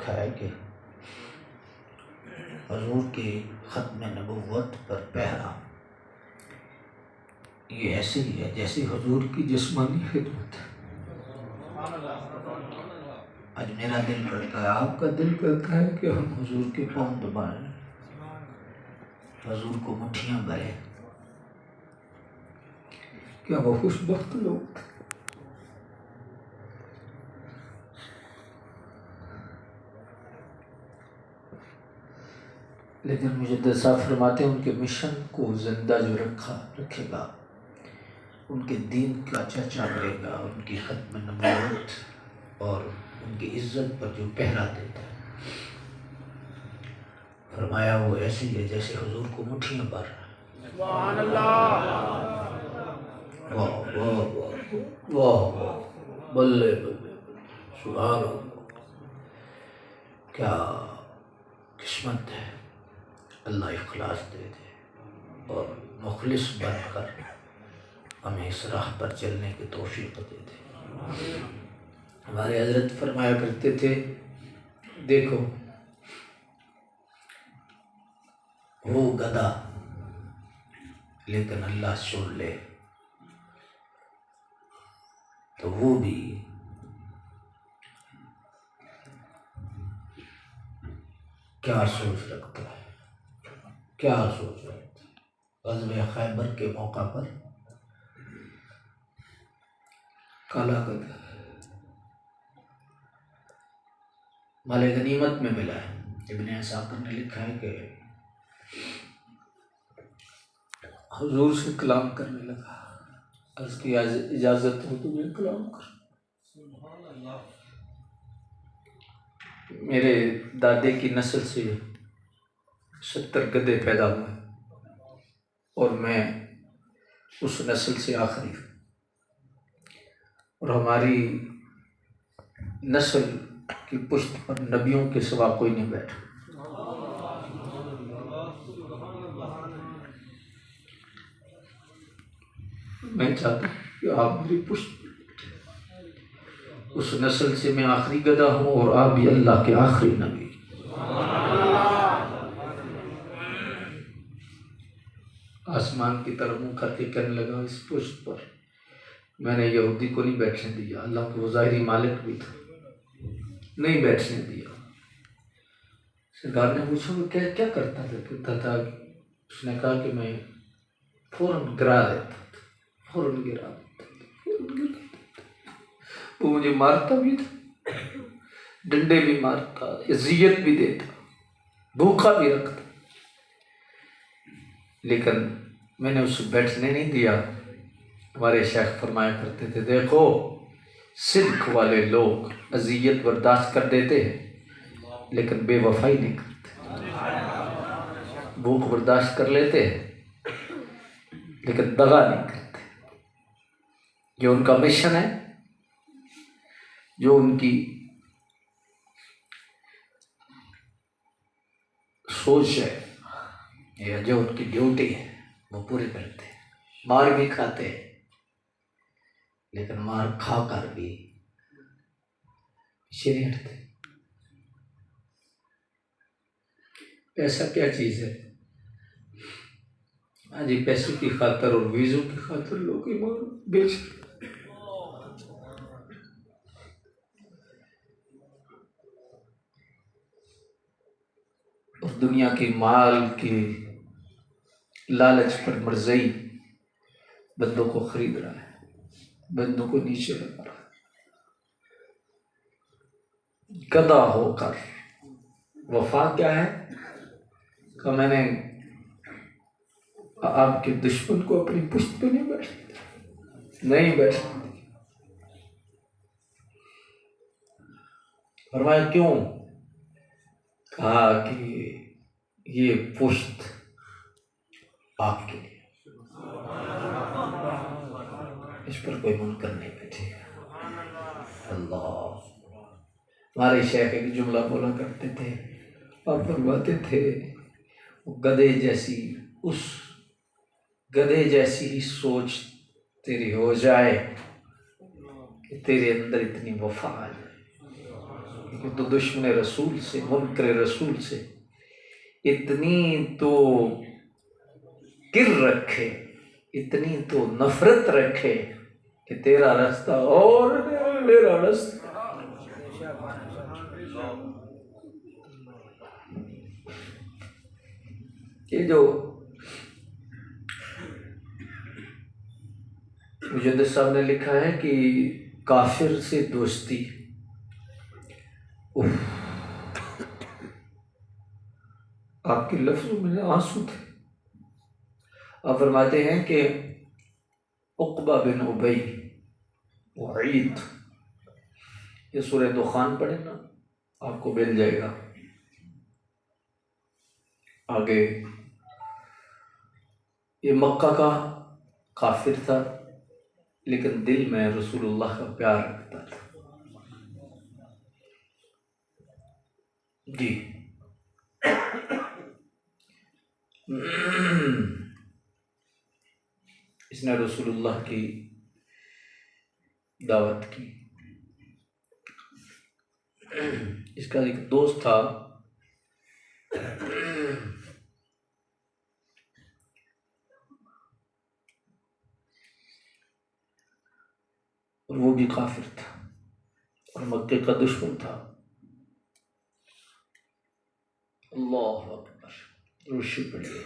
لکھا ہے کہ حضور کی ختم نبوت پر پہرا یہ ایسے ہی ہے جیسے حضور کی جسمانی خدمت ہے۔ آج میرا دل کرتا ہے، آپ کا دل کرتا ہے کہ ہم حضور کے پاؤں دبائیں، حضور کو مٹھیاں بھریں۔ کیا وہ خوش بخت لوگ تھے۔ لیکن مجدد صاحب فرماتے ہیں ان کے مشن کو زندہ جو رکھے گا، ان کے دین کا چرچا کرے گا، ان کی ختم نبوت اور ان کی عزت پر جو پہرا دیتا ہے، فرمایا وہ ایسے ہی ہے جیسے حضور کو مٹھیاں بھر رہا ہے۔ سبحان اللہ، واہ واہ واہ واہ واہ، بلے بلے، سبحان اللہ، کیا قسمت ہے۔ اللہ اخلاص دے دے اور مخلص بن کر ہمیں اس راہ پر چلنے کی توفیق دے دے۔ ہمارے حضرت فرمایا کرتے تھے، دیکھو وہ گدھا لیکن اللہ سن لے تو وہ بھی کیا سوچ رکھتا ہے، کیا سوچ رکھتا ہے۔ غزوہ خیبر کے موقع پر کالا گدھا مال غنیمت میں ملا ہے۔ ابن اسحاق نے لکھا ہے کہ حضور سے کلام کرنے لگا، عرض کی اجازت ہو تو میں کلام کروں۔ میرے دادے کی نسل سے 70 گدھے پیدا ہوئے اور میں اس نسل سے آخری ہوں، اور ہماری نسل کی پشت پر نبیوں کے سوا کوئی نہیں بیٹھا۔ میں چاہتا ہوں کہ آپ میری پشت پر بیٹھے، اس نسل سے میں آخری گدھا ہوں اور آپ بھی اللہ کے آخری نبی۔ آسمان کی طرف منہ کر کے کہنے لگا، اس پشت پر میں نے یہودی کو نہیں بیٹھنے دیا، اللہ کو ظاہری مالک بھی تھا، نہیں بیٹھنے دیا۔ سرکار نے پوچھا وہ کیا کرتا تھا؟ کہتا تھا، اس نے کہا کہ میں فوراً گرا دیتا تھا، فوراً گرا دیتا تھا۔ وہ مجھے مارتا بھی تھا، ڈنڈے بھی مارتا، اذیت بھی دیتا، بھوکا بھی رکھتا، لیکن میں نے اسے بیٹھنے نہیں دیا۔ ہمارے شیخ فرمایا کرتے تھے، دیکھو صدق والے لوگ اذیت برداشت کر دیتے ہیں لیکن بے وفائی نہیں کرتے، بھوک برداشت کر لیتے ہیں لیکن دغا نہیں کرتے۔ جو ان کا مشن ہے، جو ان کی سوچ ہے یا جو ان کی ڈیوٹی ہے وہ پوری کرتے ہیں۔ مار بھی کھاتے ہیں لیکن مار کھا کر بھی پیچھے نہیں ہٹتے۔ پیسہ کیا چیز ہے؟ ہاں جی، پیسے کی خاطر اور ویزوں کی خاطر لوگ ایمان بیچتے۔ اور دنیا کی مال کی لالچ پر مرضی بندوں کو خرید رہا ہے، بندوں کو نیچے لگا رہا ہے۔ گدھا ہو کر وفا کیا ہے کہ میں نے آپ کے دشمن کو اپنی پشت پہ نہیں بیٹھنے دیا۔ فرمایا کیوں؟ کہا کہ یہ پشت آپ کے لیے، اس پر کوئی منکر نہیں بیٹھے گا۔ اللہ، ہمارے شیخ ایک جملہ بولا کرتے تھے، اور فرماتے تھے گدھے جیسی ہی سوچ تیری ہو جائے کہ تیرے اندر اتنی وفا آ جائے تو دشمن رسول سے، منکر رسول سے اتنی تو گر رکھے، اتنی تو نفرت رکھے کہ تیرا رستہ اور میرا رستہ. یہ جو مجدد صاحب نے لکھا ہے کہ کافر سے دوستی، آپ کے لفظوں میں آنسو تھے. آپ فرماتے ہیں کہ عقبہ بن ابی وعید، یہ سورہ دخان پڑھیں نا آپ کو مل جائے گا. آگے یہ مکہ کا کافر تھا لیکن دل میں رسول اللہ کا پیار رکھتا تھا. جی اس نے رسول اللہ کی دعوت کی. اس کا ایک دوست تھا، اور وہ بھی کافر تھا اور مکے کا دشمن تھا. اللہ اکبر، روشی پڑھیے.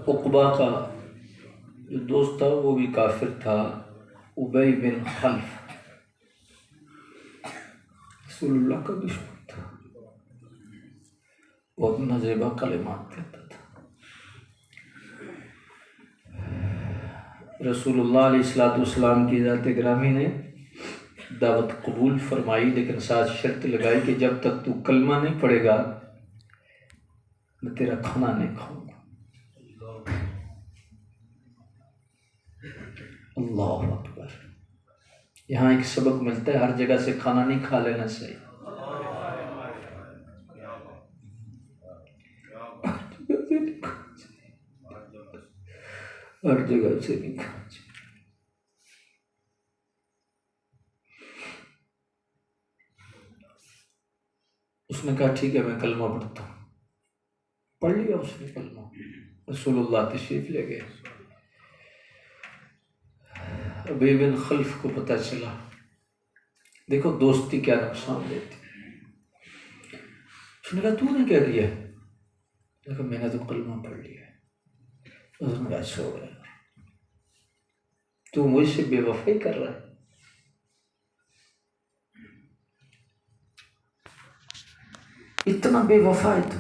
عقبہ کا جو دوست تھا وہ بھی کافر تھا، ابی بن خلف، رسول اللہ کا دشمن تھا. بہت نازیبا کلمات کہتا تھا. رسول اللہ علیہ السلام کی ذات گرامی نے دعوت قبول فرمائی، لیکن ساتھ شرط لگائی کہ جب تک تو کلمہ نہیں پڑھے گا میں تیرا کھانا نہیں کھاؤں گا. اللہ اکبر. یہاں ایک سبق ملتا ہے، ہر جگہ سے کھانا نہیں کھا لینا چاہیے. ہر جگہ سے نہیں کھانا چاہیے. اس نے کہا ٹھیک ہے میں کلمہ پڑھتا ہوں. پڑھ لیا اس نے کلمہ. رسول اللہ تشریف لے گئے. ابی بن خلف کو پتہ چلا. دیکھو دوستی کیا نقصان دیتی. اس نے کہا تو نے کیا کیا؟ دیکھو میں نے تو کلمہ پڑھ لیا. اس نے کہا اچھا ہو گیا، تو مجھ سے بے وفائی کر رہا ہے. اتنا بے وفا ہے تو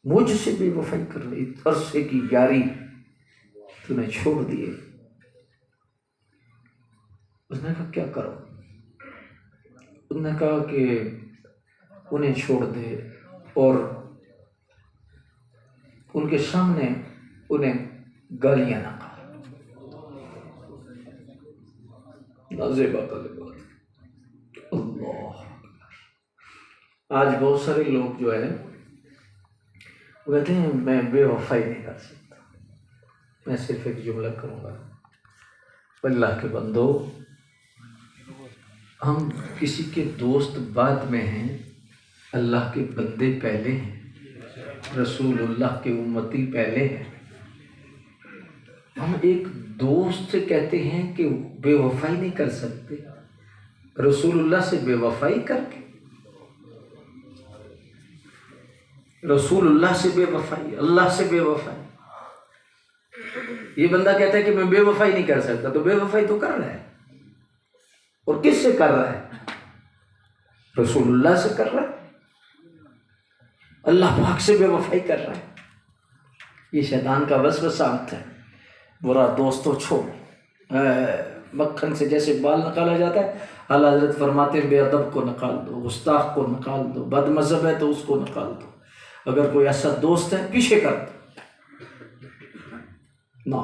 مجھ سے بے وفائی کر رہی. عرصے کی یاری تو نے چھوڑ دیے. اس نے کہا کیا کرو؟ اس نے کہا کہ انہیں چھوڑ دے اور ان کے سامنے انہیں گالیاں نہ کہا. نازیبا کلمات. اللہ. آج بہت سارے لوگ جو ہے وہ کہتے ہیں میں بے وفائی نہیں کر سکتا. میں صرف ایک جملہ کروں گا، اللہ کے بندو، ہم کسی کے دوست بعد میں ہیں، اللہ کے بندے پہلے ہیں، رسول اللہ کے امتی پہلے ہیں. ہم ایک دوست سے کہتے ہیں کہ بے وفائی نہیں کر سکتے، رسول اللہ سے بے وفائی کر کے، رسول اللہ سے بے وفائی، اللہ سے بے وفائی. یہ بندہ کہتا ہے کہ میں بے وفائی نہیں کر سکتا، تو بے وفائی تو کر رہا ہے. اور کس سے کر رہا ہے؟ رسول اللہ سے کر رہا ہے، اللہ پاک سے بے وفائی کر رہا ہے. یہ شیطان کا وسوسہ ہے. برا دوستو چھوڑ. مکھن سے جیسے بال نکالا جاتا ہے، اعلیٰ حضرت فرماتے ہیں بے ادب کو نکال دو، گستاخ کو نکال دو، بد مذہب ہے تو اس کو نکال دو. اگر کوئی ایسا دوست ہے پیچھے کر دو. نہ،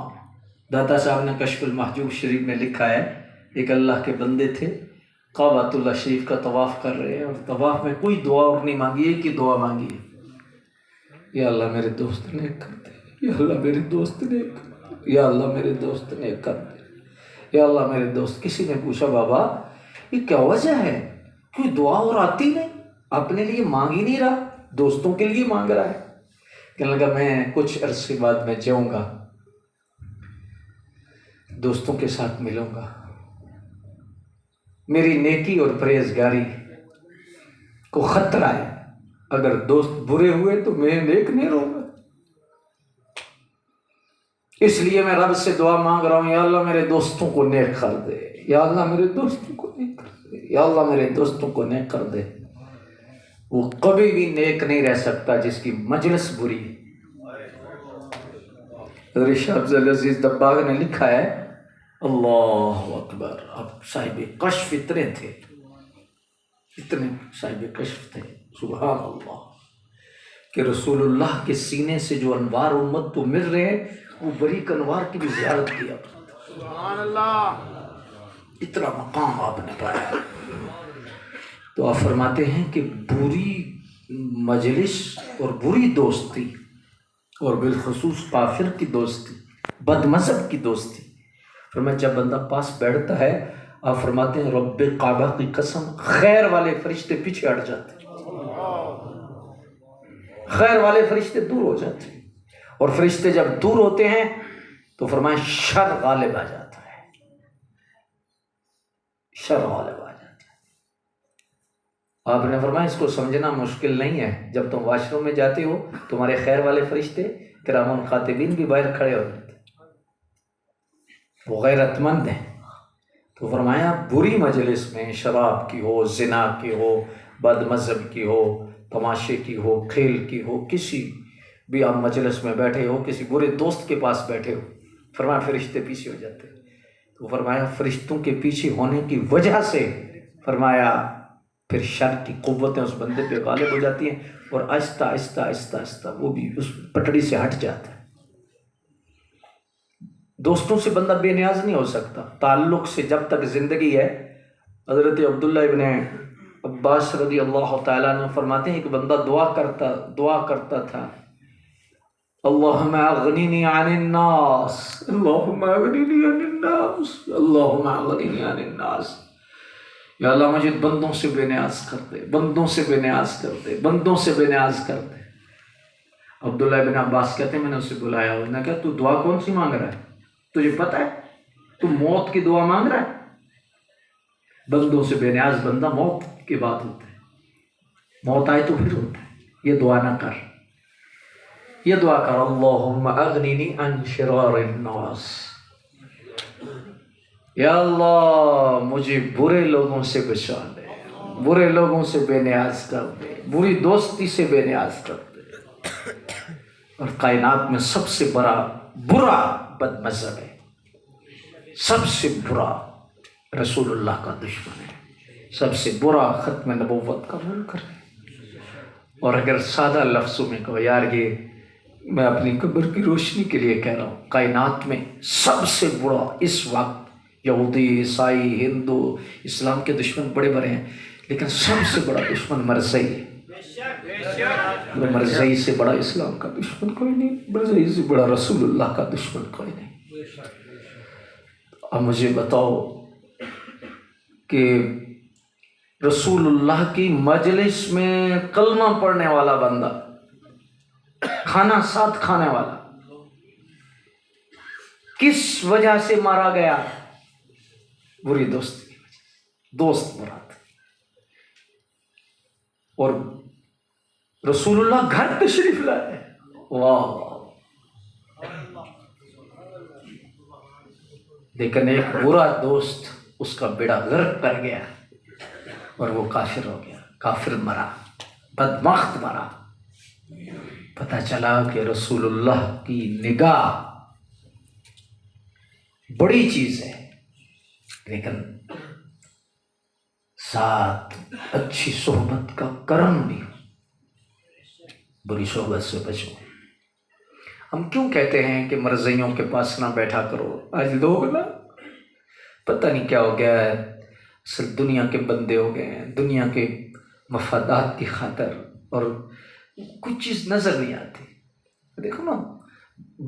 داتا صاحب نے کشف المحجوب شریف میں لکھا ہے ایک اللہ کے بندے تھے، کعبۃ اللہ شریف کا طواف کر رہے ہیں، اور طواف میں کوئی دعا اور نہیں مانگی، ایک ہی دعا مانگی ہے، یا اللہ میرے دوست نے کر دے، یا اللہ میرے دوست نے کر دے، یا اللہ میرے دوست نے کر دے، یا اللہ میرے دوست۔ کسی نے پوچھا بابا یہ کیا وجہ ہے، کوئی دعا اور آتی نہیں، اپنے لیے مانگ ہی نہیں رہا، دوستوں کے لیے مانگ رہا ہے؟ کہنے لگا میں کچھ عرصے بعد میں جاؤں گا، دوستوں کے ساتھ ملوں گا، میری نیکی اور پرہیزگاری کو خطرہ ہے، اگر دوست برے ہوئے تو میں نیک نہیں رہوں گا، اس لیے میں رب سے دعا مانگ رہا ہوں، یا اللہ میرے دوستوں کو نیک کر دے، یا اللہ میرے دوستوں کو نیک کر دے، یا اللہ میرے دوستوں کو نیک کر دے۔ وہ کبھی بھی نیک نہیں رہ سکتا جس کی مجلس بری ہے۔ حضرت شاہ افضل عزیز دباغ نے لکھا ہے، اللہ اکبر، اب صاحب کشف اتنے تھے، اتنے صاحب کشف تھے، سبحان اللہ، کہ رسول اللہ کے سینے سے جو انوار امت کو مل رہے ہیں وہ بریک انوار کی بھی زیارت کیا، سبحان اللہ، اتنا مقام آپ نے پایا۔ تو آپ فرماتے ہیں کہ بری مجلس اور بری دوستی، اور بالخصوص کافر کی دوستی، بد مذہب کی دوستی، فرمایا جب بندہ پاس بیٹھتا ہے، آپ فرماتے ہیں رب کعبہ کی قسم خیر والے فرشتے پیچھے ہٹ جاتے ہیں، خیر والے فرشتے دور ہو جاتے ہیں، اور فرشتے جب دور ہوتے ہیں تو فرمایا شر غالب آ جاتا ہے، شر غالب آ جاتا ہے۔ آپ نے فرمایا اس کو سمجھنا مشکل نہیں ہے، جب تم واش روم میں جاتے ہو تمہارے خیر والے فرشتے کرام الخاتبین بھی باہر کھڑے ہو جاتے ہیں، وہ غیرت مند ہیں۔ تو فرمایا بری مجلس میں، شراب کی ہو، زنا کی ہو، بد مذہب کی ہو، تماشے کی ہو، کھیل کی ہو، کسی بھی آپ مجلس میں بیٹھے ہو، کسی برے دوست کے پاس بیٹھے ہو، فرمایا فرشتے پیچھے ہو جاتے ہیں۔ تو فرمایا فرشتوں کے پیچھے ہونے کی وجہ سے فرمایا پھر شر کی قوتیں اس بندے پہ غالب ہو جاتی ہیں، اور آہستہ آہستہ آہستہ آہستہ وہ بھی اس پٹڑی سے ہٹ جاتا ہے۔ دوستوں سے بندہ بے نیاز نہیں ہو سکتا، تعلق سے جب تک زندگی ہے۔ حضرت عبداللہ ابن عباس رضی اللہ تعالیٰ عنہ فرماتے ہیں کہ بندہ دعا کرتا تھا، اللہم اغنینی عن الناس، اللہم اغنینی عن الناس، اللہم اغنینی عن الناس، یا اللہ مجھے بندوں سے بے نیاز کر دے، بندوں سے بے نیاز کر دے، بندوں سے بے نیاز کر دے۔ عبداللہ ابن عباس کہتے ہیں میں نے اسے بلایا، انہوں نے کہا تو دعا کون سی مانگ رہا ہے، تجھے پتہ ہے تو موت کی دعا مانگ رہا ہے؟ بندوں سے بے نیاز بندہ موت کے بعد ہوتا ہے، موت آئے تو پھر ہوتا ہے۔ یہ دعا نہ کر، یہ دعا کر، اللہم اغنینی عن شرار الناس، یا اللہ مجھے برے لوگوں سے بچا لے، برے لوگوں سے بے نیاز کر دے، بری دوستی سے بے نیاز کر دے۔ اور کائنات میں سب سے برا بد مذہب ہے، سب سے برا رسول اللہ کا دشمن ہے، سب سے برا ختم نبوت کا منکر ہے۔ اور اگر سادہ لفظوں میں کہو، یار یہ میں اپنی قبر کی روشنی کے لیے کہہ رہا ہوں، کائنات میں سب سے برا اس وقت، یہودی، عیسائی، ہندو، اسلام کے دشمن بڑے بڑے ہیں، لیکن سب سے بڑا دشمن مرزئی ہے۔ مرزئی سے بڑا اسلام کا دشمن کوئی نہیں، مرزئی سے بڑا رسول اللہ کا دشمن کوئی نہیں۔ اب مجھے بتاؤ کہ رسول اللہ کی مجلس میں کلمہ پڑھنے والا بندہ، کھانا ساتھ کھانے والا، کس وجہ سے مارا گیا؟ بری دوستی کی وجہ سے، دوست برا تھا۔ اور رسول اللہ گھر تشریف لائے، واہ، لیکن ایک برا دوست اس کا بیڑا غرق کر گیا اور وہ کافر ہو گیا، کافر مرا، بدبخت مرا۔ پتہ چلا کہ رسول اللہ کی نگاہ بڑی چیز ہے، لیکن ساتھ اچھی صحبت کا کرم بھی، بری صحبت سے بچو۔ ہم کیوں کہتے ہیں کہ مرزائیوں کے پاس نہ بیٹھا کرو؟ آج لوگ نا پتہ نہیں کیا ہو گیا ہے، اصل دنیا کے بندے ہو گئے ہیں، دنیا کے مفادات کی خاطر، اور کچھ چیز نظر نہیں آتی. دیکھو نا،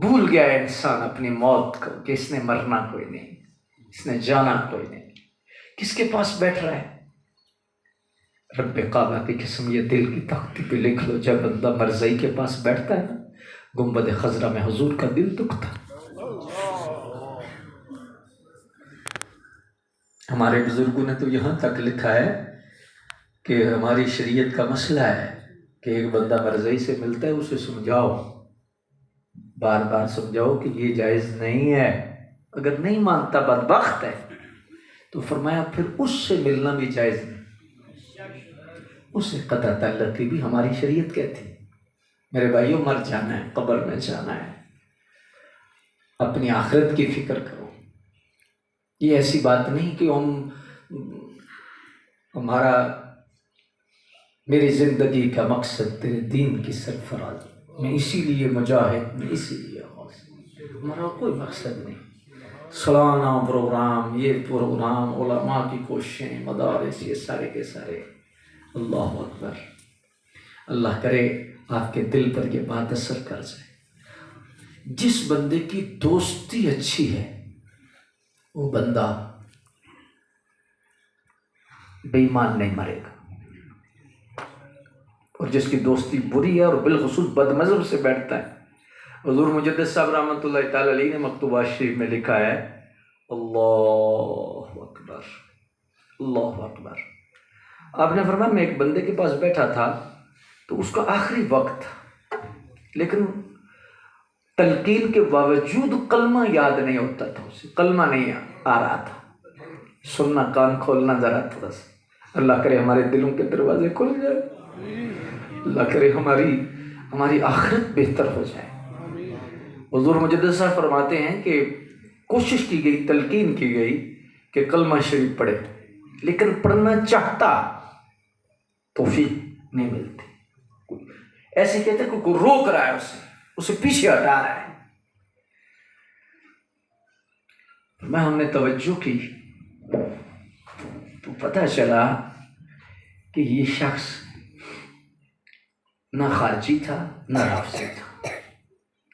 بھول گیا ہے انسان اپنی موت کو کہ اس نے مرنا کوئی نہیں، اس نے جانا کوئی نہیں. کس کے پاس بیٹھ رہا ہے؟ رب کعبہ کی قسم، یہ دل کی تختی پہ لکھ لو، جب بندہ مرزائی کے پاس بیٹھتا ہے نا، گنبد خضرا میں حضور کا دل دکھتا. ہمارے بزرگوں نے تو یہاں تک لکھا ہے کہ ہماری شریعت کا مسئلہ ہے کہ ایک بندہ مرزائی سے ملتا ہے، اسے سمجھاؤ، بار بار سمجھاؤ کہ یہ جائز نہیں ہے. اگر نہیں مانتا بدبخت ہے، تو فرمایا پھر اس سے ملنا بھی جائز نہیں. اسے قطع تعلقی بھی ہماری شریعت کہتی ہے. میرے بھائیوں، مر جانا ہے، قبر میں جانا ہے، اپنی آخرت کی فکر کرو. یہ ایسی بات نہیں کہ ہمارا میری زندگی کا مقصد تیرے دین کی سرفراز، میں اسی لیے مجاہد، میں اسی لیے غازی. ہمارا کوئی مقصد نہیں. سالانہ پروگرام، یہ پروگرام، علماء کی کوششیں، مدارس، یہ سارے کے سارے. اللہ اکبر. اللہ کرے آپ کے دل پر یہ بات اثر کر جائے. جس بندے کی دوستی اچھی ہے وہ بندہ بے ایمان نہیں مرے گا، اور جس کی دوستی بری ہے اور بالخصوص بد مذہب سے بیٹھتا ہے. حضور مجدد صاحب رحمۃ اللہ تعالی علیہ نے مکتوبات شریف میں لکھا ہے، اللہ اکبر، اللہ اکبر. آپ نے فرمایا میں ایک بندے کے پاس بیٹھا تھا تو اس کا آخری وقت تھا، لیکن تلقین کے باوجود کلمہ یاد نہیں ہوتا تھا، اسے کلمہ نہیں آ رہا تھا. سننا، کان کھولنا ذرا تھوڑا سا. اللہ کرے ہمارے دلوں کے دروازے کھل جائے، اللہ کرے ہماری آخرت بہتر ہو جائے. حضور مجدد صاحب فرماتے ہیں کہ کوشش کی گئی، تلقین کی گئی کہ کلمہ شریف پڑھے، لیکن پڑھنا چاہتا، توفیق نہیں ملتی. ایسے کہتے کہ کوئی روک رہا ہے اسے پیچھے ہٹا رہا ہے. ہم نے توجہ کی تو پتہ چلا کہ یہ شخص نہ خارجی تھا، نہ رافضی تھا،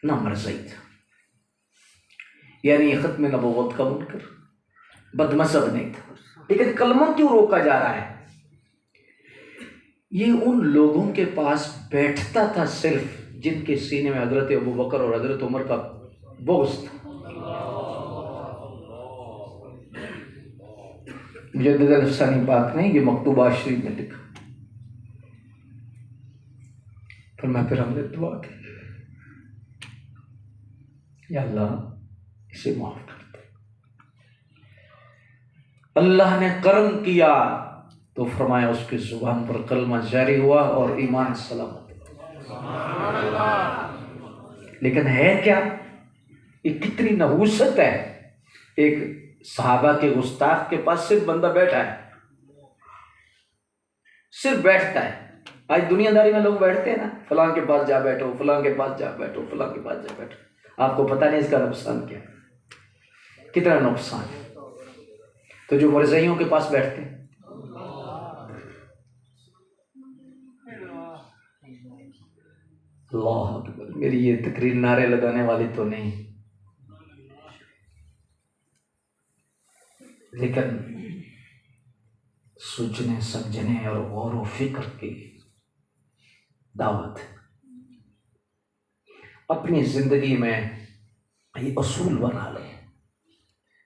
نہ مرزائی تھا. یعنی یہ ختم نبوت کا منکر، بد مذہب نہیں تھا. لیکن کلمہ کیوں روکا جا رہا ہے؟ یہ ان لوگوں کے پاس بیٹھتا تھا صرف جن کے سینے میں حضرت ابوبکر اور حضرت عمر کا بغض تھا. مجدد الفسانی بات نہیں، یہ مکتوبات شریف میں لکھا. پھر ہم نے دعا کی، یا اللہ اسے معاف کر دے. اللہ نے کرم کیا تو فرمایا اس کی زبان پر کلمہ جاری ہوا اور ایمان سلامت. لیکن ہے کیا؟ یہ کتنی نحوست ہے. ایک صحابہ کے گستاخ کے پاس صرف بندہ بیٹھا ہے، صرف بیٹھتا ہے. آج دنیا داری میں لوگ بیٹھتے ہیں نا، فلاں کے پاس جا بیٹھو، فلاں کے پاس جا بیٹھو، فلاں کے پاس جا بیٹھو. آپ کو پتہ نہیں اس کا نقصان کیا ہے، کتنا نقصان ہے. تو جو مرزائیوں کے پاس بیٹھتے ہیں، اللہ اکبر. میری یہ تقریر نعرے لگانے والی تو نہیں، لیکن سوچنے سمجھنے اور غور و فکر کی دعوت. اپنی زندگی میں یہ اصول بنا لیں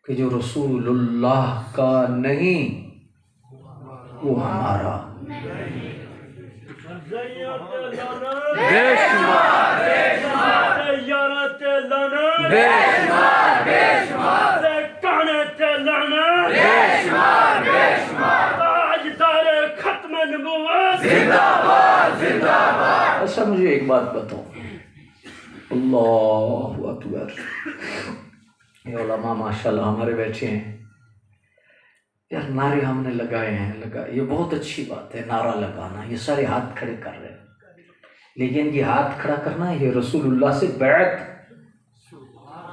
کہ جو رسول اللہ کا نہیں وہ ہمارا. اچھا مجھے ایک بات بتاؤ، اللہ اکبر. یہ علماء ماشاءاللہ ہمارے بیٹھے ہیں یار. نعرے ہم نے لگائے ہیں، یہ بہت اچھی بات ہے نعرہ لگانا، یہ سارے ہاتھ کھڑے کر رہے ہیں. لیکن یہ ہاتھ کھڑا کرنا یہ رسول اللہ سے بیعت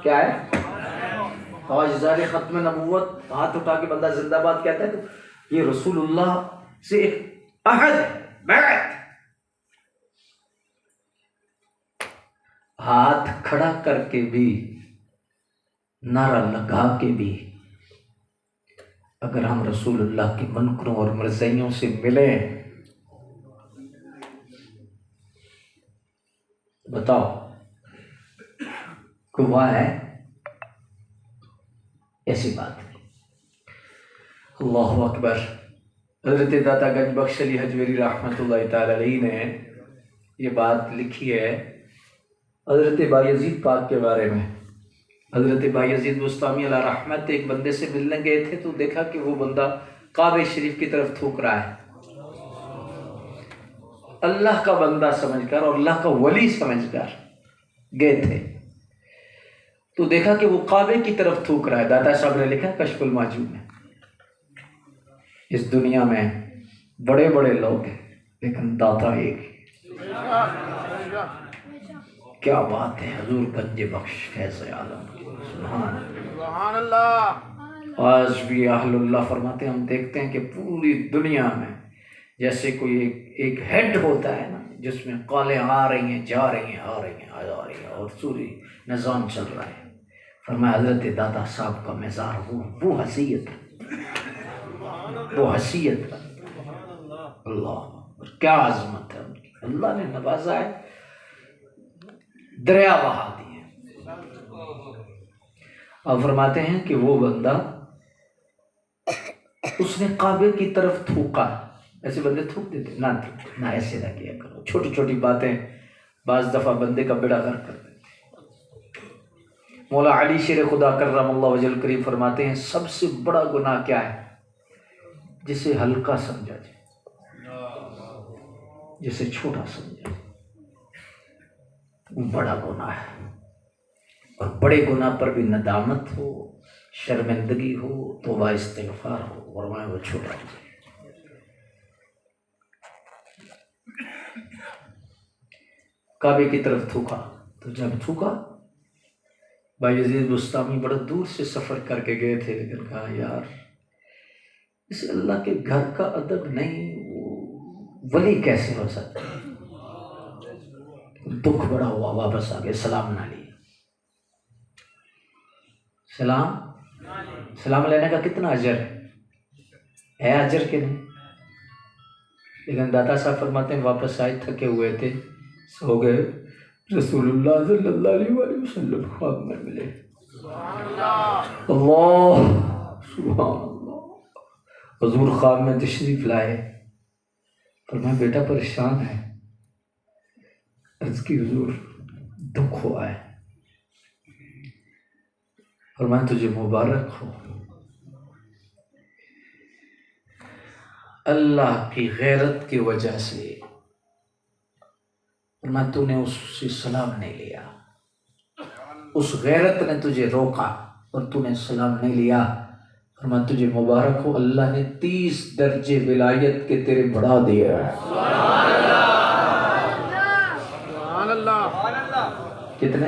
کیا ہے؟ تاجدار ختم نبوت ہاتھ اٹھا کے بندہ زندہ باد کہتا ہے تو یہ رسول اللہ سے ایک عہد ہے، بیعت۔ ہاتھ کھڑا کر کے بھی، نعرہ لگا کے بھی، اگر ہم رسول اللہ کے منکروں اور مرزائیوں سے ملیں، بتاؤ گواہ ہے؟ ایسی بات نہیں۔ اللہ اکبر۔ حضرت داتا گنج بخش علی حجویری رحمۃ اللہ تعالی علیہ نے یہ بات لکھی ہے حضرت بایزید پاک کے بارے میں۔ حضرت بایزید بستامی علیہ رحمت ایک بندے سے ملنے گئے تھے تو دیکھا کہ وہ بندہ کعبہ شریف کی طرف تھوک رہا ہے۔ اللہ کا بندہ سمجھ کر اور اللہ کا ولی سمجھ کر گئے تھے تو دیکھا کہ وہ کعبے کی طرف تھوک رہا ہے۔ داتا صاحب نے لکھا کشف المعجون میں، اس دنیا میں بڑے بڑے لوگ ہیں لیکن داتا ایک ہے۔ کیا بات ہے، حضور گنج بخش فیض عالم کی، سبحان اللہ۔ آج بھی اہل اللہ فرماتے ہیں، ہم دیکھتے ہیں کہ پوری دنیا میں جیسے کوئی ایک ہیڈ ہوتا ہے نا، جس میں کالیں آ رہی ہیں جا رہی ہیں، آ رہی ہیں آ رہی ہیں، اور پوری نظام چل رہا ہے۔ فرمایا حضرت داتا صاحب کا مزار وہ حیثیت، وہ حیثیت، اللہ کیا عظمت ہے ان کی، اللہ نے نوازا ہے، دریا بہا دیے۔ اب فرماتے ہیں کہ وہ بندہ اس نے کعبے کی طرف تھوکا۔ ایسے بندے تھوک دیتے، نہ ایسے نہ کیا کرو، چھوٹی چھوٹی باتیں بعض دفعہ بندے کا بیڑا غرق کر دیتے۔ مولا علی شیر خدا کرم اللہ وجہ الکریم فرماتے ہیں سب سے بڑا گناہ کیا ہے؟ جسے ہلکا سمجھا جائے، جسے چھوٹا سمجھا جائے، وہ بڑا گناہ ہے۔ اور بڑے گناہ پر بھی ندامت ہو، شرمندگی ہو، توبہ استغفار ہو، ورنہ وہ چھوٹا ہو جائے۔ کعبے کی طرف تھوکا تو جب تھوکا، بایزید بستامی بڑا دور سے سفر کر کے گئے تھے، لیکن کہا یار اس اللہ کے گھر کا ادب نہیں، وہ ولی کیسے ہو سکتا؟ دکھ بڑا ہوا، واپس آ گئے، سلام نہ لیا۔ سلام لینے کا کتنا اجر ہے اجر کے نہیں؟ لیکن داتا صاحب فرماتے ہیں واپس آئے، تھکے ہوئے تھے، سو گئے، رسول اللہ صلی اللہ علیہ وآلہ وسلم خواب میں ملے۔ اللہ سبحان اللہ، حضور خواب میں تشریف لائے، فرمایا بیٹا پریشان ہے؟ عرض کی حضور دکھ ہوا ہے۔ فرمایا تجھے مبارک ہو، اللہ کی غیرت کی وجہ سے فرمایا تو نے اس سے سلام نہیں لیا، اس غیرت نے تجھے روکا اور تو نے سلام نہیں لیا۔ فرمایا تجھے مبارک ہو، اللہ نے 30 درجے ولایت کے تیرے بڑھا دیا ہے۔ سبحان اللہ، کتنے؟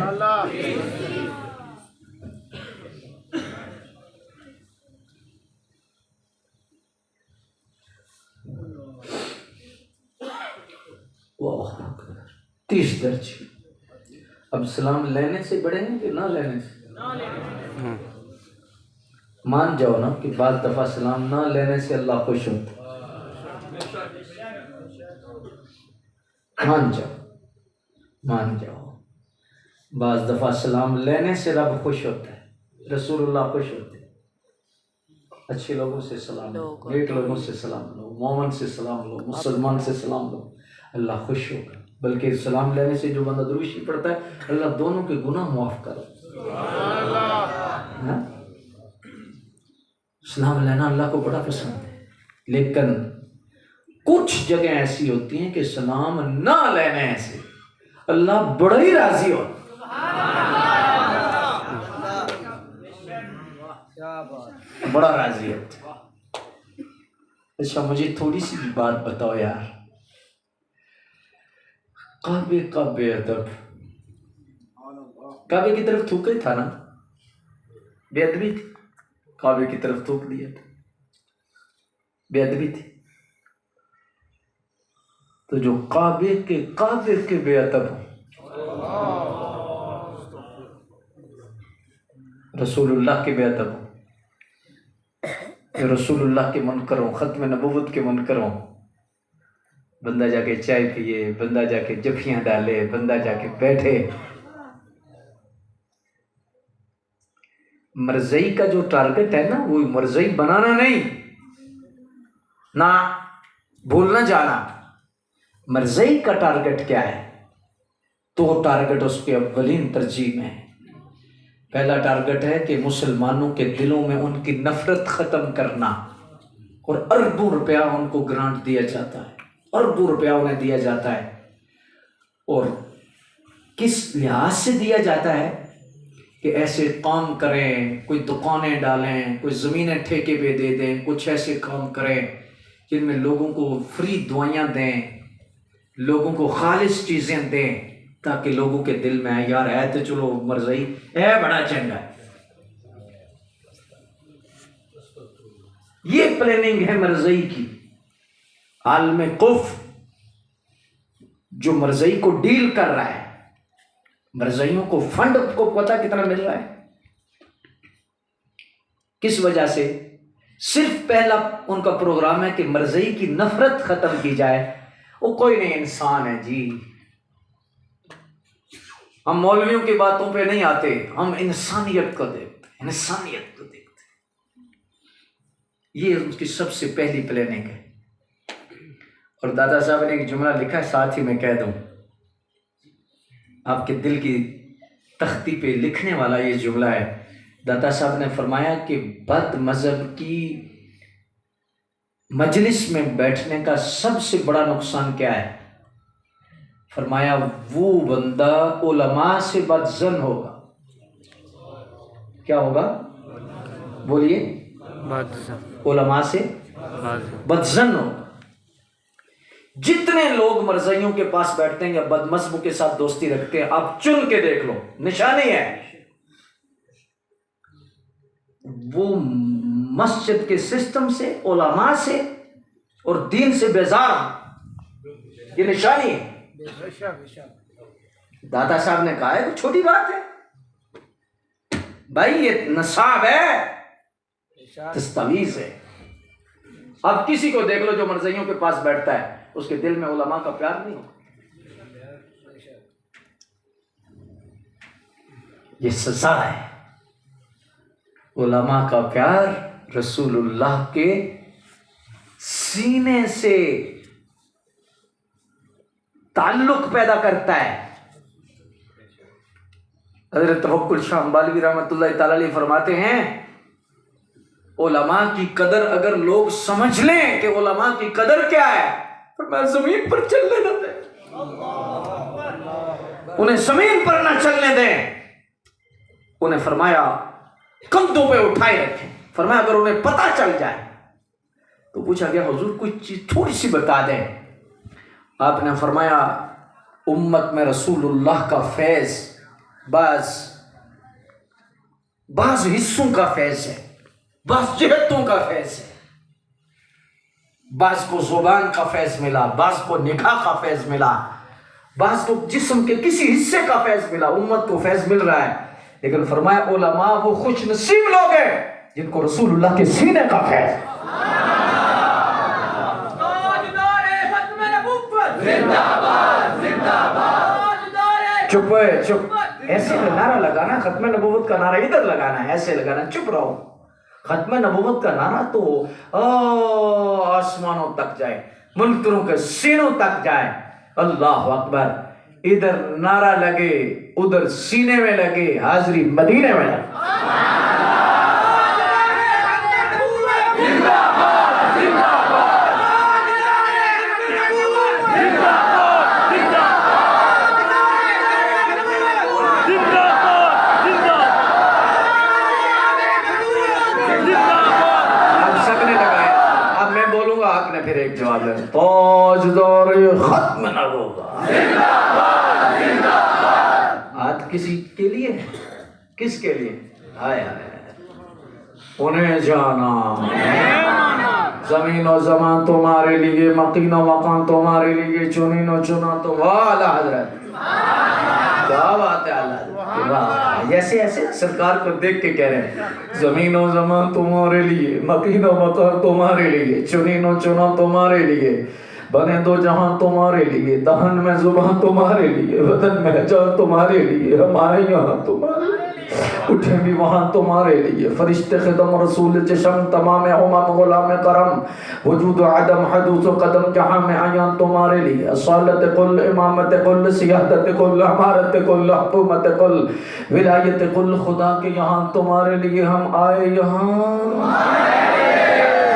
واہ، 30 درجے۔ اب سلام لینے سے بڑے ہیں کہ نہ لینے سے؟ مان جاؤ نا کہ بعض دفعہ سلام نہ لینے سے اللہ خوش ہوتا، مان جاؤ بعض دفعہ سلام لینے سے رب خوش ہوتا ہے، رسول اللہ خوش ہوتے ہیں۔ اچھے لوگوں سے سلام لو، نیک لوگوں سے سلام لو، مومن سے سلام لو، مسلمان سے سلام لو، اللہ خوش ہوگا۔ بلکہ سلام لینے سے جو بندہ درود شریف پڑھتا ہے، اللہ دونوں کے گناہ معاف کرو۔ سلام لینا اللہ کو بڑا پسند ہے، لیکن کچھ جگہ ایسی ہوتی ہیں کہ سلام نہ لینے سے اللہ بڑا ہی راضی ہوتا ہے، بڑا راضی ہوتا ہے۔ اچھا مجھے تھوڑی سی بات بتاؤ یار، کعبے کا بے ادب، کعبے کی طرف تھوکے تھا نا، بے ادبی تھی، کعبے کی طرف تھوک دیا تھا، بے ادبی تھی۔ تو جو کعبے کے بے ادب ہوں، رسول اللہ کے بے ادب ہوں، رسول اللہ کے منکر ہوں، ختم نبوت کے منکر ہوں، بندہ جا کے چائے پیے، بندہ جا کے جفیاں ڈالے، بندہ جا کے بیٹھے۔ مرزئی کا جو ٹارگٹ ہے نا، وہ مرزئی بنانا نہیں، نہ بھولنا جانا۔ مرزئی کا ٹارگٹ کیا ہے؟ تو ٹارگٹ اس کے اولین ترجیح میں ہے۔ پہلا ٹارگٹ ہے کہ مسلمانوں کے دلوں میں ان کی نفرت ختم کرنا، اور اربوں روپیہ ان کو گرانٹ دیا جاتا ہے، اربوں روپیہ انہیں دیا جاتا ہے۔ اور کس لحاظ سے دیا جاتا ہے؟ کہ ایسے کام کریں، کوئی دکانیں ڈالیں، کوئی زمینیں ٹھیکے پہ دے دیں، کچھ ایسے کام کریں جن میں لوگوں کو فری دوائیاں دیں، لوگوں کو خالص چیزیں دیں، تاکہ لوگوں کے دل میں آئے یار ہے تو چلو مرزئی ہے بڑا چنگا ہے۔ یہ پلاننگ ہے مرزئی کی۔ عالم کفر جو مرزئی کو ڈیل کر رہا ہے، مرزئیوں کو فنڈ کو پتہ کتنا مل رہا ہے، کس وجہ سے؟ صرف پہلا ان کا پروگرام ہے کہ مرزئی کی نفرت ختم کی جائے۔ وہ کوئی نہیں، انسان ہے جی، ہم مولویوں کی باتوں پہ نہیں آتے، ہم انسانیت کو دیکھتے ہیں، انسانیت کو دیکھتے ہیں۔ یہ ان کی سب سے پہلی پلاننگ ہے۔ اور دادا صاحب نے ایک جملہ لکھا ہے، ساتھ ہی میں کہہ دوں، آپ کے دل کی تختی پہ لکھنے والا یہ جملہ ہے۔ دادا صاحب نے فرمایا کہ بد مذہب کی مجلس میں بیٹھنے کا سب سے بڑا نقصان کیا ہے؟ فرمایا وہ بندہ علماء سے بدظن ہوگا۔ کیا ہوگا؟ بولیے، علماء سے بدظن ہوگا۔ جتنے لوگ مرزائیوں کے پاس بیٹھتے ہیں یا بد مذہبوں کے ساتھ دوستی رکھتے ہیں، آپ چن کے دیکھ لو، نشانی ہے وہ مسجد کے سسٹم سے، علماء سے اور دین سے بیزار ہیں۔ یہ نشانی ہے۔ دادا صاحب نے کہا ہے کہ چھوٹی بات ہے بھائی، یہ نصاب ہے، دستاویز ہے۔ اب کسی کو دیکھ لو جو مرزائیوں کے پاس بیٹھتا ہے، اس کے دل میں علماء کا پیار نہیں ہوگا۔ یہ سزا ہے۔ علماء کا پیار رسول اللہ کے سینے سے تعلق پیدا کرتا ہے۔ حضرت توکل شاہ امبالوی رحمۃ اللہ تعالی علیہ فرماتے ہیں، علماء کی قدر اگر لوگ سمجھ لیں کہ علماء کی قدر کیا ہے، فرمایا زمین پر چلنے نہ دیں، انہیں زمین پر نہ چلنے دیں، انہیں فرمایا کندھوں پہ اٹھائے رکھیں۔ فرمایا اگر انہیں پتہ چل جائے تو پوچھا گیا حضور کوئی چیز تھوڑی سی بتا دیں۔ آپ نے فرمایا امت میں رسول اللہ کا فیض بعض حصوں کا فیض ہے، بعض جہتوں کا فیض ہے، بعض کو زبان کا فیض ملا، بعض کو نکاح کا فیض ملا، بعض کو جسم کے کسی حصے کا فیض ملا، امت کو فیض مل رہا ہے۔ لیکن فرمایا علماء وہ خوش نصیب لوگ ہیں جن کو رسول اللہ کے سینے کا فیض۔ چپ ہے، چپ، ایسے نعرہ لگانا، ختم نبوت کا نعرہ ادھر لگانا ہے، ایسے لگانا، چپ رہو۔ ختم نبوت کا نعرہ تو آسمانوں تک جائے، منکروں کے سینوں تک جائے۔ اللہ اکبر، ادھر نعرہ لگے، ادھر سینے میں لگے، حاضری مدینے میں لگے۔ پھر ایک جواب ہے، تاجدار ختم نبوت آج کسی کے لیے، کس کے لیے؟ آئے آئے انہیں جانا، زمین و زمان تمہارے لیے، مکین و مکان تمہارے لیے، چنین و چنا تو والا حضرت، کیا بات ہے اللہ، جیسے ایسے سرکار کو دیکھ کے کہہ رہے ہیں زمین و زمان تمہارے لیے، مکین و مکان تمہارے لیے، چنین و چنا تمہارے لیے، بنے دو جہاں تمہارے لیے، دہن میں زبان تمہارے لیے، بدن میں جان تمہارے لیے، ہمارے یہاں تمہارے لیے، اٹھیں بھی وہاں تمہارے لیے، فرشتے خدم رسول چشم تمام امم غلام کرم، وجود و عدم حدوث و قدم جہاں میں آیاں تمہارے لیے، اصالت کل، امامت کل، سیادت کل، امارت کل، حکومت کل، ولایت کل، خدا کے یہاں تمہارے لیے ہم آئے یہاں۔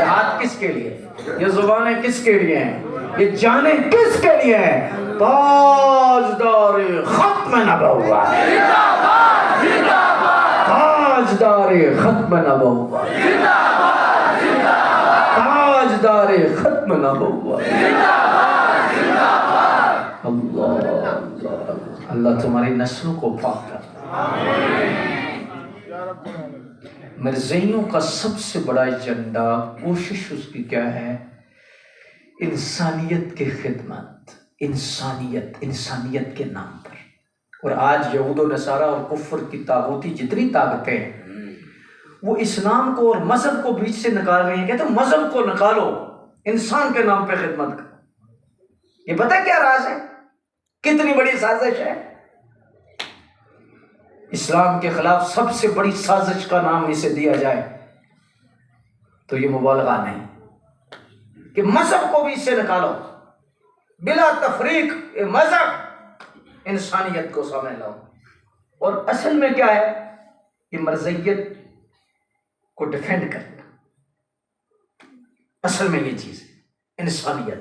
ہاتھ کس کے لیے؟ یہ زبانیں کس کے لیے ہیں؟ یہ جانیں کس کے لیے ہیں؟ تاجدار ختم نبوت، تاجدار ختم نبوت، تاجدار ختم نبوت، اللہ اللہ تمہاری نسلوں کو پاک کر۔ مرزائیوں کا سب سے بڑا ایجنڈا، کوشش اس کی کیا ہے؟ انسانیت کی خدمت، انسانیت کے نام پر۔ اور آج یہود و نصارہ اور کفر کی طاغوتی جتنی طاقتیں ہیں وہ اسلام کو اور مذہب کو بیچ سے نکال رہی ہیں، کہتے ہیں مذہب کو نکالو، انسان کے نام پہ خدمت کرو۔ یہ پتہ کیا راز ہے؟ کتنی بڑی سازش ہے؟ اسلام کے خلاف سب سے بڑی سازش کا نام اسے دیا جائے تو یہ مبالغہ نہیں کہ مذہب کو بھی اس سے نکالو، بلا تفریق مذہب انسانیت کو سامنے لاؤ۔ اور اصل میں کیا ہے؟ یہ مرزائیت کو ڈیفینڈ کرنا، اصل میں یہ چیز ہے انسانیت۔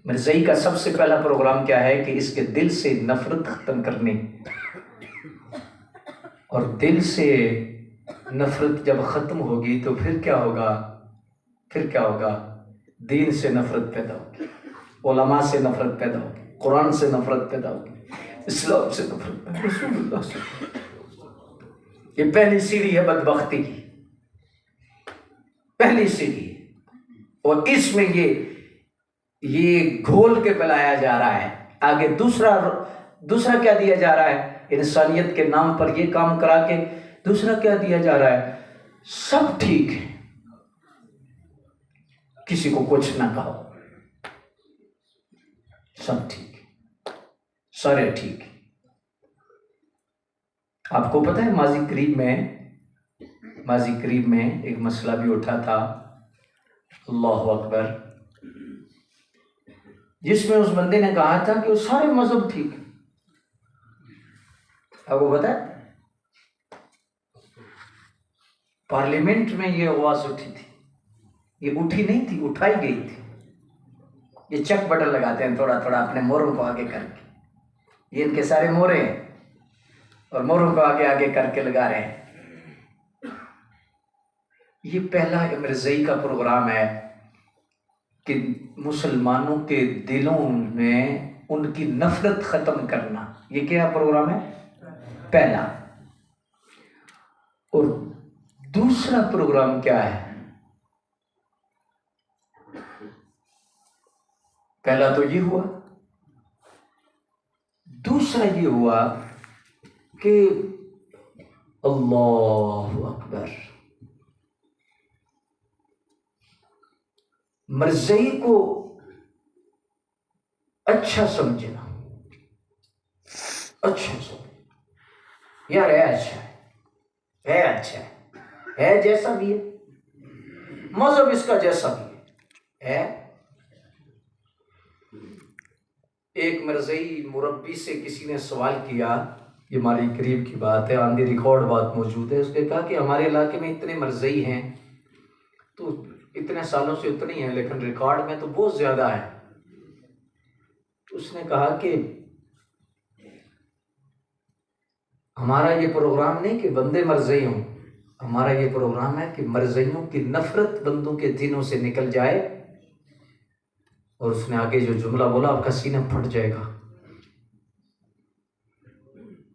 مرزائی کا سب سے پہلا پروگرام کیا ہے کہ اس کے دل سے نفرت ختم کرنی، اور دل سے نفرت جب ختم ہوگی تو پھر کیا ہوگا؟ پھر کیا ہوگا؟ دین سے نفرت پیدا ہوگی، علماء سے نفرت پیدا ہوگی، قرآن سے نفرت پیدا ہوگی، اسلام سے نفرت پیدا ہوگی، رسول اللہ سے۔ یہ پہلی سیڑھی ہے بدبختی کی، پہلی سیڑھی ہے، اور اس میں یہ گھول کے پلایا جا رہا ہے۔ آگے دوسرا کیا دیا جا رہا ہے؟ انسانیت کے نام پر یہ کام کرا کے دوسرا کیا دیا جا رہا ہے؟ سب ٹھیک ہے، کسی کو کچھ نہ کہو، سب ٹھیک ہے، سارے ٹھیک ہے۔ آپ کو پتہ ہے ماضی قریب میں ایک مسئلہ بھی اٹھا تھا، اللہ اکبر، جس میں اس بندے نے کہا تھا کہ وہ سارے مذہب ٹھیک ہے۔ آپ کو پتہ ہے پارلیمنٹ میں یہ آواز اٹھی تھی، یہ اٹھی نہیں تھی، اٹھائی گئی تھی۔ یہ چیک بٹن لگاتے ہیں تھوڑا تھوڑا اپنے موروں کو آگے کر کے، یہ ان کے سارے مورے ہیں اور موروں کو آگے آگے کر کے لگا رہے ہیں۔ یہ پہلا مرزائی کا پروگرام ہے کہ مسلمانوں کے دلوں میں ان کی نفرت ختم کرنا۔ یہ کیا پروگرام ہے؟ پہلا۔ اور دوسرا پروگرام کیا ہے؟ پہلا تو یہ ہوا، دوسرا یہ ہوا کہ اللہ اکبر، مرزائی کو اچھا سمجھنا، اچھا سمجھنا، یار ہے اچھا ہے اچھا ہے جیسا بھی ہے، مذہب اس کا جیسا بھی ہے۔ ایک مرزائی مربی سے کسی نے سوال کیا، یہ ہماری قریب کی بات ہے، آن دی ریکارڈ بات موجود ہے، اس نے کہا کہ ہمارے علاقے میں اتنے مرزائی ہیں تو اتنے سالوں سے اتنی ہیں، لیکن ریکارڈ میں تو بہت زیادہ ہے۔ اس نے کہا کہ ہمارا یہ پروگرام نہیں کہ بندے مرزائی ہوں، ہمارا یہ پروگرام ہے کہ مرزائیوں کی نفرت بندوں کے دلوں سے نکل جائے۔ اور اس نے آگے جو جملہ بولا آپ کا سینہ پھٹ جائے گا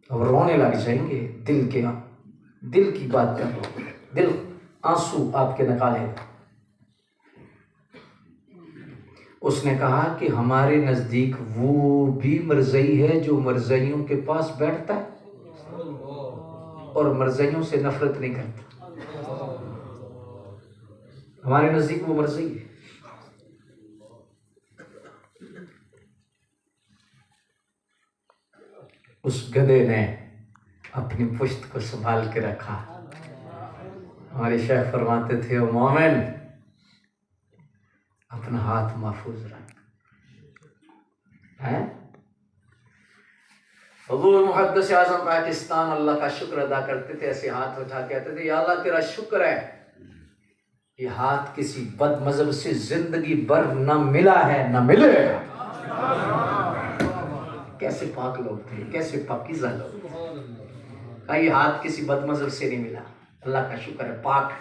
اور رونے لگ جائیں گے، دل کی بات کر رہا ہوں، دل آنسو آپ کے نکالے گا۔ اس نے کہا کہ ہمارے نزدیک وہ بھی مرزئی ہے جو مرزئیوں کے پاس بیٹھتا ہے اور مرزئیوں سے نفرت نہیں کرتا۔ ہمارے نزدیک وہ مرزئی ہے۔ اس گدھے نے اپنی پشت کو سنبھال کے رکھا۔ ہمارے شیخ فرماتے تھے، او مومن اپنا ہاتھ محفوظ رکھ۔ حضور محدث اعظم پاکستان اللہ کا شکر ادا کرتے تھے، ایسے ہاتھ اٹھا کے کہتے تھے، یا اللہ تیرا شکر ہے یہ ہاتھ کسی بد مذہب سے زندگی بھر نہ ملا ہے نہ ملے گا۔ کیسے پاک لوگ تھے، کیسے پاکیزہ لوگ تھے۔ کہا یہ ہاتھ کسی بد مذہب سے نہیں ملا، اللہ کا شکر ہے، پاک ہے۔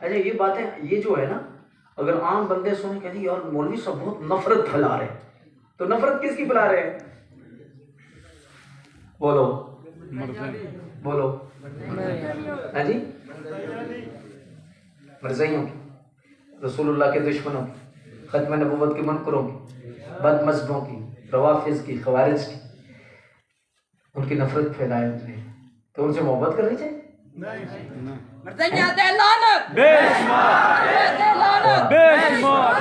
اچھا یہ باتیں، یہ جو ہے نا، اگر عام بندے سنیں کہتے ہیں یار مولوی صاحب بہت نفرت پھیلا رہے ہیں، تو نفرت کس کی پھیلا رہے ہیں؟ بولو بولو، ہاں جی، مرزائیوں کی، رسول اللہ کے دشمنوں کی، ختم نبوت کے منکروں کی، بد مذہبوں کی، روافض کی، خوارج کی، ان کی نفرت پھیلائے انہوں نے، تو ان سے محبت کرنی چاہیے؟ مرزائیاں دے لعنت، بے شمار دے لعنت، بے شمار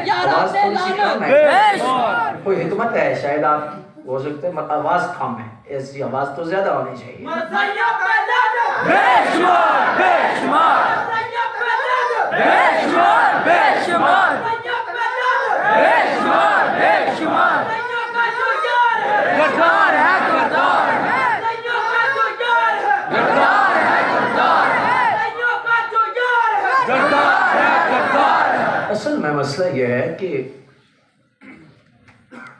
آواز تھوڑی سی کم ہے، بے شمار کوئی حکمت ہے شاید آپ کی، ہو سکتا ہے آواز کم ہے، ایسی آواز تو زیادہ ہونی چاہیے۔ مرزائیاں پہ لعنت، بے شمار بے شمار مرزائیاں پہ لعنت، بے شمار بے شمار مرزائیاں پہ لعنت، بے شمار بے شمار مرزائیوں کا جو یار ہے گردار ہے، گردار ہے مرزائیوں کا جو یار ہے گردار ہے، گردار ہے مرزائیوں کا جو یار ہے گردار ہے، گردار ہے۔ اصل میں مسئلہ یہ ہے کہ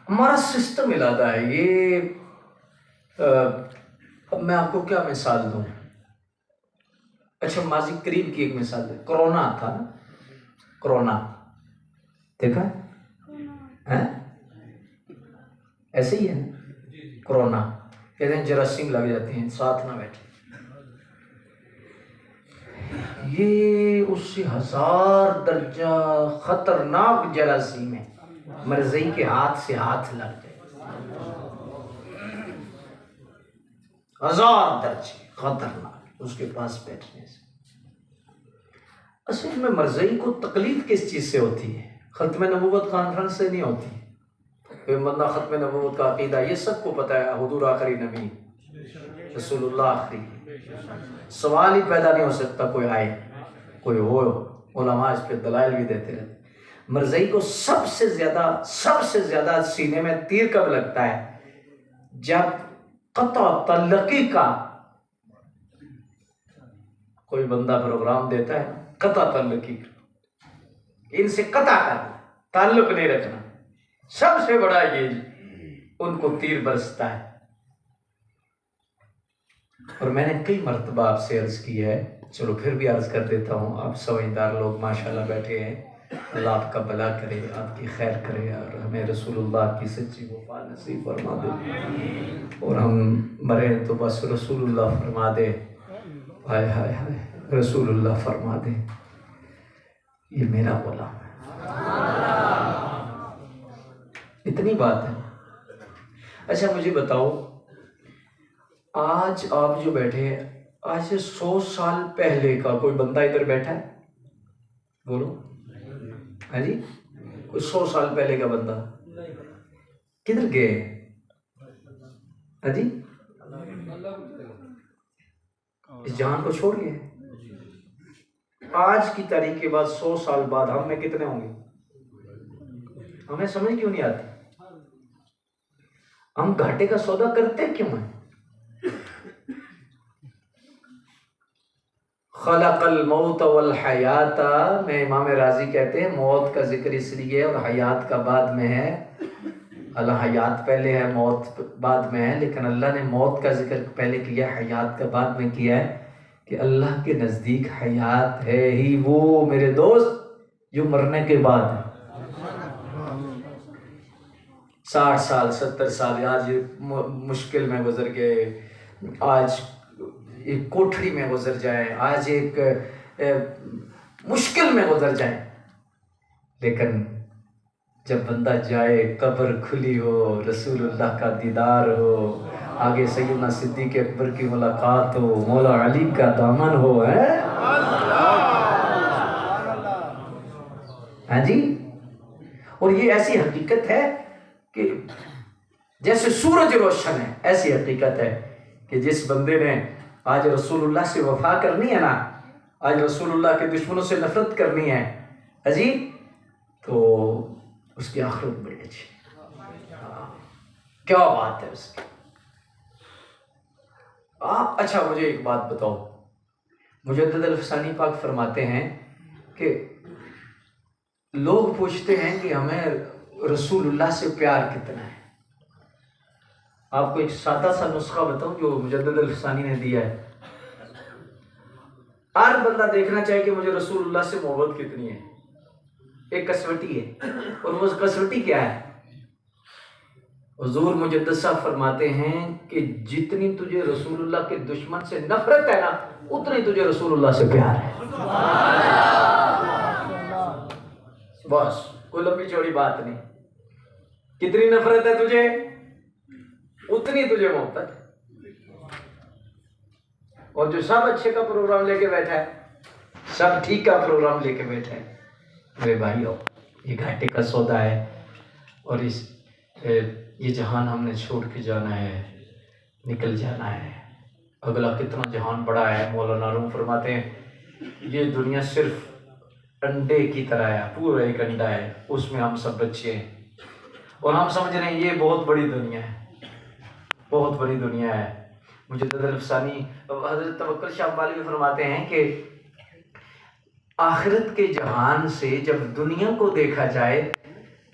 ہمارا سسٹم علادہ ہے یہ۔ اب میں آپ کو کیا مثال دوں؟ اچھا ماضی قریب کی ایک مثال دیں، کرونا تھا نا، کرونا دیکھا ہے؟ ایسے ہی ہے نا، کرونا کہتے ہیں جراثیم لگ جاتے ہیں، ساتھ نہ بیٹھے، یہ اس سے 1000 درجہ خطرناک جراثیم ہے، مرزئی کے ہاتھ سے ہاتھ لگ جائے، 1000 درجے خطرناک اس کے پاس بیٹھنے سے۔ اصل میں مرزئی کو تکلیف کس چیز سے ہوتی ہے؟ ختم نبوت کانفرنس سے نہیں ہوتی۔ کوئی بندہ ختم نبوت کا عقیدہ، یہ سب کو پتہ ہے، حضور آخری نبی، رسول اللہ آخری، سوال ہی پیدا نہیں ہو سکتا کوئی آئے کوئی ہو، علماء اس پہ دلائل بھی دیتے رہتے۔ مرزئی کو سب سے زیادہ سینے میں تیر کب لگتا ہے؟ جب قطع تعلقی کا کوئی بندہ پروگرام دیتا ہے، قطع تعلقی کا، ان سے قطع کرنا، تعلق نہیں رکھنا، سب سے بڑا یہ ان کو تیر برستا ہے۔ اور میں نے کئی مرتبہ آپ سے عرض کی ہے، چلو پھر بھی عرض کر دیتا ہوں، آپ سمجھدار لوگ ماشاءاللہ بیٹھے ہیں، اللہ آپ کا بھلا کرے، آپ کی خیر کرے، اور ہمیں رسول اللہ کی سچی وفا نصیب فرما دے، اور ہم مرے تو بس رسول اللہ فرما دے، ہائے ہائے ہائے رسول اللہ فرما دے، یہ میرا غلام ہے۔ اتنی بات ہے۔ اچھا مجھے بتاؤ، آج آپ جو بیٹھے ہیں، آج سے 100 سال پہلے کا کوئی بندہ ادھر بیٹھا ہے؟ بولو، ہاں جی، کوئی 100 سال پہلے کا بندہ کدھر گئے؟ ہاں جی، اس جہان کو چھوڑ گئے۔ آج کی تاریخ کے بعد 100 سال بعد ہم میں کتنے ہوں گے؟ ہمیں سمجھ کیوں نہیں آتی؟ ہم گھاٹے کا سودا کرتے کیوں ہیں؟ خلق الموت والحیات میں امام راضی کہتے ہیں موت کا ذکر اس لیے اور حیات کا بعد میں ہے، اللہ حیات پہلے ہے موت بعد میں ہے، لیکن اللہ نے موت کا ذکر پہلے کیا، حیات کا بعد میں کیا ہے، کہ اللہ کے نزدیک حیات ہے ہی وہ میرے دوست جو مرنے کے بعد ہے۔ 60 سال 70 سال آج مشکل میں گزر گئے، آج ایک کوٹھڑی میں گزر جائیں، آج ایک مشکل میں گزر جائیں، لیکن جب بندہ جائے قبر کھلی ہو، رسول اللہ کا دیدار ہو، آگے سیدنا صدیق اکبر کی ملاقات ہو، مولا علی کا دامن ہو، ہاں جی. اور یہ ایسی حقیقت ہے کہ جیسے سورج روشن ہے، ایسی حقیقت ہے کہ جس بندے نے آج رسول اللہ سے وفا کرنی ہے نا، آج رسول اللہ کے دشمنوں سے نفرت کرنی ہے جی، تو اس کی آخرت بڑی اچھی. کیا بات ہے اس کی. آپ اچھا مجھے ایک بات بتاؤ، مجدد الفسانی پاک فرماتے ہیں کہ لوگ پوچھتے ہیں کہ ہمیں رسول اللہ سے پیار کتنا ہے. آپ کو ایک سادہ سا نسخہ بتاؤں جو مجدد الفسانی نے دیا ہے. ہر بندہ دیکھنا چاہے کہ مجھے رسول اللہ سے محبت کتنی ہے. ایک کسوٹی ہے، اور وہ کسوٹی کیا ہے؟ حضور مجدد صاحب فرماتے ہیں کہ جتنی تجھے رسول اللہ کے دشمن سے نفرت ہے نا، اتنی تجھے رسول اللہ سے پیار ہے. بس کوئی لمبی چوڑی بات نہیں. کتنی نفرت ہے تجھے، اتنی تجھے محبت ہے. اور جو سب اچھے کا پروگرام لے کے بیٹھا ہے، سب ٹھیک کا پروگرام لے کے بیٹھا ہے، میرے بھائیو یہ گھاٹے کا سودا ہے. اور یہ جہان ہم نے چھوڑ کے جانا ہے، نکل جانا ہے. اگلا کتنا جہان بڑا ہے. مولانا روم فرماتے ہیں یہ دنیا صرف انڈے کی طرح ہے، پورا ایک انڈا ہے، اس میں ہم سب بچے ہیں، اور ہم سمجھ رہے ہیں یہ بہت بڑی دنیا ہے، بہت بڑی دنیا ہے. مجدد الفسانی حضرت توکل شاہ والی فرماتے ہیں کہ آخرت کے جہان سے جب دنیا کو دیکھا جائے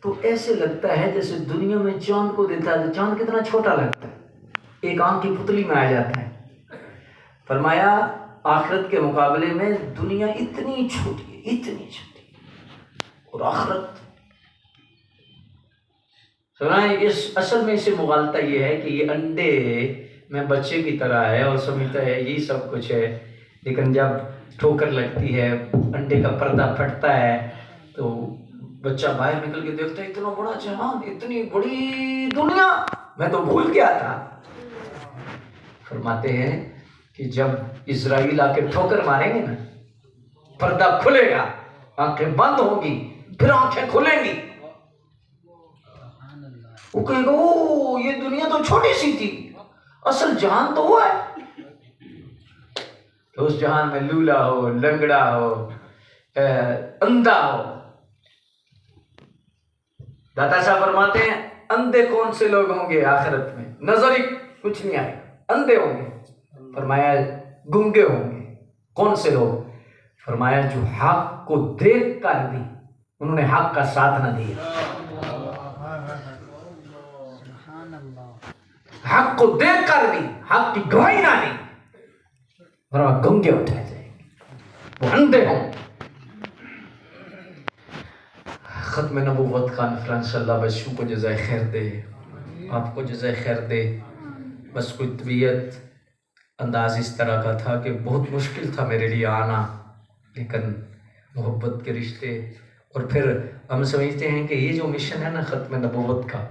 تو ایسے لگتا ہے جیسے دنیا میں چاند کو دیکھتا ہے. چاند کتنا چھوٹا لگتا ہے، ایک آنکھ کی پتلی میں آ جاتا ہے. فرمایا آخرت کے مقابلے میں دنیا اتنی چھوٹی ہے، اتنی چھوٹی. اور آخرت اس اصل میں اسے مغالطہ یہ ہے کہ یہ انڈے میں بچے کی طرح ہے اور سمجھتا ہے یہی سب کچھ ہے. لیکن جب ٹھوکر لگتی ہے، انڈے کا پردہ پھٹتا ہے، تو بچہ باہر نکل کے دیکھتا ہے اتنا بڑا جہان، اتنی بڑی دنیا، میں تو بھول گیا تھا. فرماتے ہیں کہ جب اسرائیل آ کے ٹھوکر ماریں گے نا، پردہ کھلے گا، آنکھیں بند ہوں گی، پھر آنکھیں کھلیں گی. وہ کہے گا او یہ دنیا تو چھوٹی سی تھی، اصل جہان تو وہ ہے. تو اس جہان میں لولا ہو، لنگڑا ہو، اندھا ہو. داتا صاحب فرماتے ہیں اندھے کون سے لوگ ہوں گے آخرت میں، نظر ہی کچھ نہیں آئے، اندھے ہوں گے. فرمایا گنگے ہوں گے. کون سے لوگ؟ فرمایا جو حق کو دیکھ کر بھی انہوں نے حق کا ساتھ نہ دیا. حق کو دیکھ کر بھی حق کی گواہی نہ دی، فرمایا گنگے اٹھائے جائیں گے، وہ اندھے ہوں. ختم نبوت کانفرنس، اللہ بچوں کو جزائے خیر دے، آپ کو جزائے خیر دے. بس کوئی طبیعت انداز اس طرح کا تھا کہ بہت مشکل تھا میرے لیے آنا، لیکن محبت کے رشتے. اور پھر ہم سمجھتے ہیں کہ یہ جو مشن ہے نا ختم نبوت کا،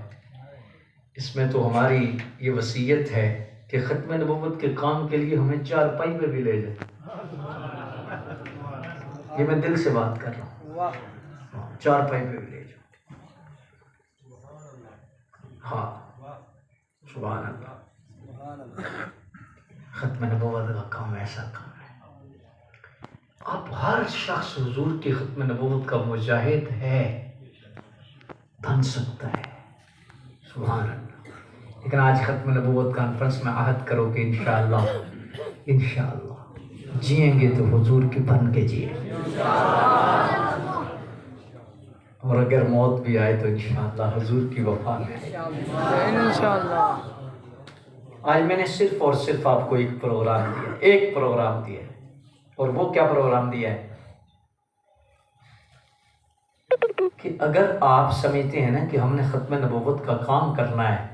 اس میں تو ہماری یہ وصیت ہے کہ ختم نبوت کے کام کے لیے ہمیں 4 پائی پہ بھی لے جائیں. یہ میں دل سے بات کر رہا ہوں، 4 پائی پہ بھی لے جاؤ. ہاں سبحان اللہ. ختم نبوت کا کام ایسا کام ہے، اب ہر شخص حضور کی ختم نبوت کا مجاہد ہے، بن سکتا ہے. سبحان اللہ. لیکن آج ختم نبوت کانفرنس میں عہد کرو کہ انشاءاللہ جئیں گے تو حضور کی بن کے جئیں گے، اور اگر موت بھی آئے تو انشاءاللہ حضور کی وفا میں انشاءاللہ. آج میں نے صرف اور صرف آپ کو ایک پروگرام دیا، اور وہ کیا پروگرام دیا ہے کہ اگر آپ سمجھتے ہیں نا کہ ہم نے ختم نبوت کا کام کرنا ہے